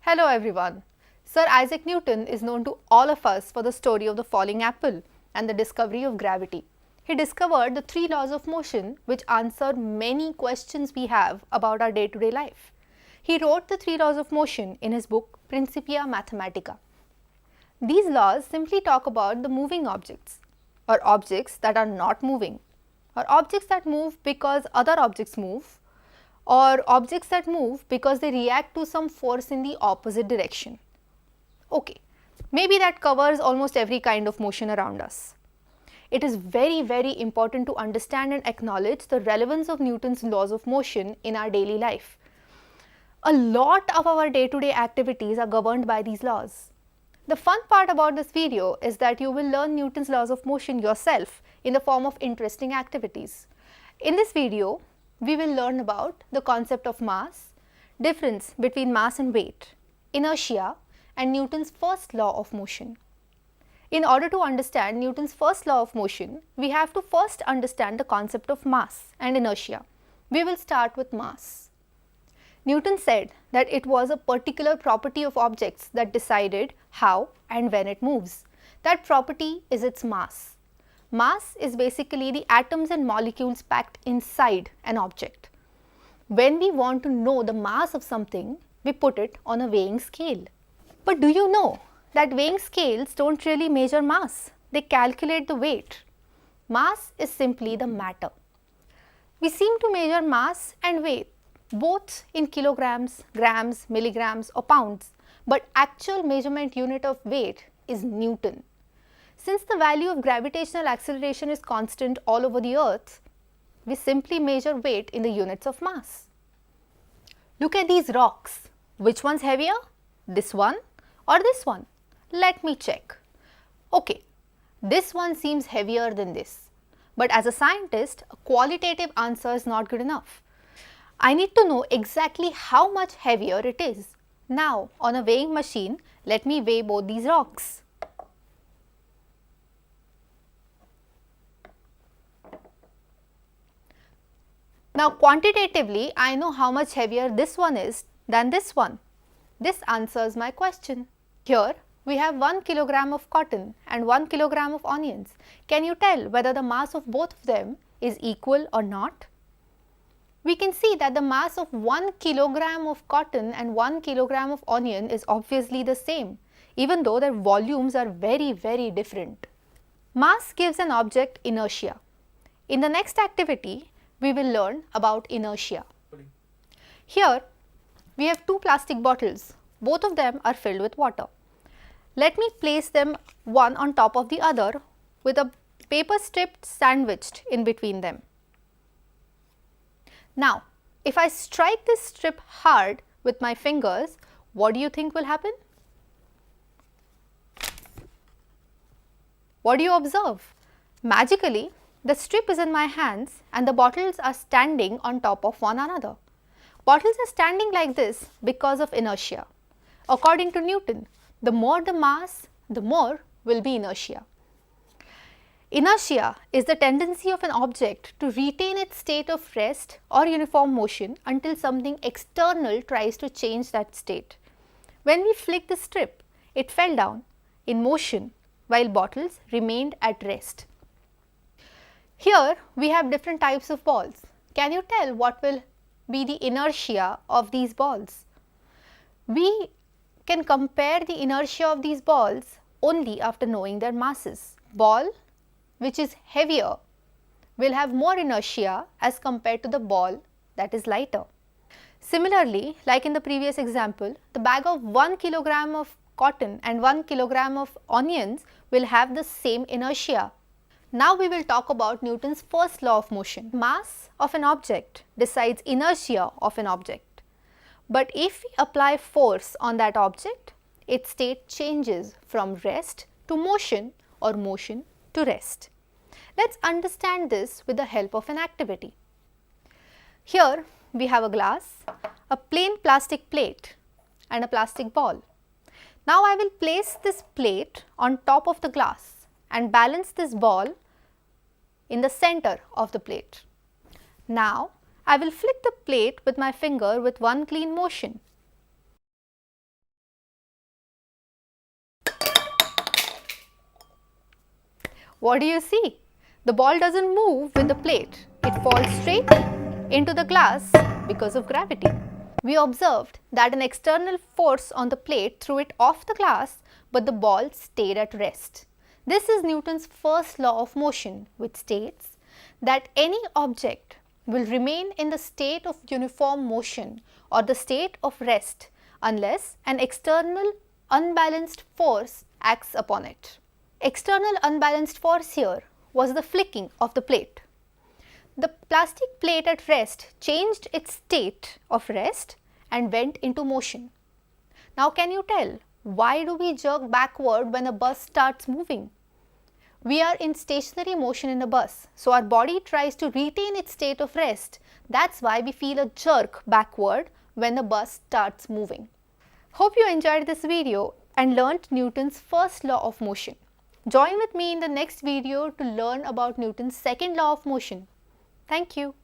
Hello everyone. Sir Isaac Newton is known to all of us for the story of the falling apple and the discovery of gravity. He discovered the three laws of motion which answer many questions we have about our day-to-day life. He wrote the three laws of motion in his book Principia Mathematica. These laws simply talk about the moving objects, or objects that are not moving, or objects that move because other objects move, or objects that move because they react to some force in the opposite direction. Okay, maybe that covers almost every kind of motion around us. It is very important to understand and acknowledge the relevance of Newton's laws of motion in our daily life. A lot of our day-to-day activities are governed by these laws. The fun part about this video is that you will learn Newton's laws of motion yourself in the form of interesting activities. In this video, we will learn about the concept of mass, difference between mass and weight, inertia, and Newton's first law of motion. In order to understand Newton's first law of motion, we have to first understand the concept of mass and inertia. We will start with mass. Newton said that it was a particular property of objects that decided how and when it moves. That property is its mass. Mass is basically the atoms and molecules packed inside an object. When we want to know the mass of something, we put it on a weighing scale. But do you know that weighing scales don't really measure mass? They calculate the weight. Mass is simply the matter. We seem to measure mass and weight both in kilograms, grams, milligrams or pounds, but actual measurement unit of weight is Newton. Since the value of gravitational acceleration is constant all over the earth, we simply measure weight in the units of mass. Look at these rocks. Which one's heavier? This one or this one? Let me check. Okay, this one seems heavier than this. But as a scientist, a qualitative answer is not good enough. I need to know exactly how much heavier it is. Now, on a weighing machine, let me weigh both these rocks. Now, quantitatively, I know how much heavier this one is than this one. This answers my question. Here, we have 1 kilogram of cotton and 1 kilogram of onions. Can you tell whether the mass of both of them is equal or not? We can see that the mass of 1 kilogram of cotton and 1 kilogram of onion is obviously the same, even though their volumes are very different. Mass gives an object inertia. In the next activity, we will learn about inertia. Here, we have two plastic bottles. Both of them are filled with water. Let me place them one on top of the other with a paper strip sandwiched in between them. Now, if I strike this strip hard with my fingers, what do you think will happen? What do you observe? Magically, the strip is in my hands and the bottles are standing on top of one another. Bottles are standing like this because of inertia. According to Newton, the more the mass, the more will be inertia. Inertia is the tendency of an object to retain its state of rest or uniform motion until something external tries to change that state. When we flicked the strip, it fell down in motion while bottles remained at rest. Here we have different types of balls. Can you tell what will be the inertia of these balls? We can compare the inertia of these balls only after knowing their masses. Ball which is heavier will have more inertia as compared to the ball that is lighter. Similarly, like in the previous example, the bag of 1 kilogram of cotton and 1 kilogram of onions will have the same inertia. Now we will talk about Newton's first law of motion. Mass of an object decides inertia of an object. But if we apply force on that object, its state changes from rest to motion or motion to rest. Let's understand this with the help of an activity. Here we have a glass, a plain plastic plate and a plastic ball. Now I will place this plate on top of the glass and balance this ball in the center of the plate. Now I will flick the plate with my finger with one clean motion. What do you see? The ball doesn't move with the plate. It falls straight into the glass because of gravity. We observed that an external force on the plate threw it off the glass, but the ball stayed at rest. This is Newton's first law of motion, which states that any object will remain in the state of uniform motion or the state of rest unless an external unbalanced force acts upon it. External unbalanced force here was the flicking of the plate. The plastic plate at rest changed its state of rest and went into motion. Now can you tell, why do we jerk backward when a bus starts moving? We are in stationary motion in a bus, so our body tries to retain its state of rest. That's why we feel a jerk backward when the bus starts moving. Hope you enjoyed this video and learnt Newton's first law of motion. Join with me in the next video to learn about Newton's second law of motion. Thank you.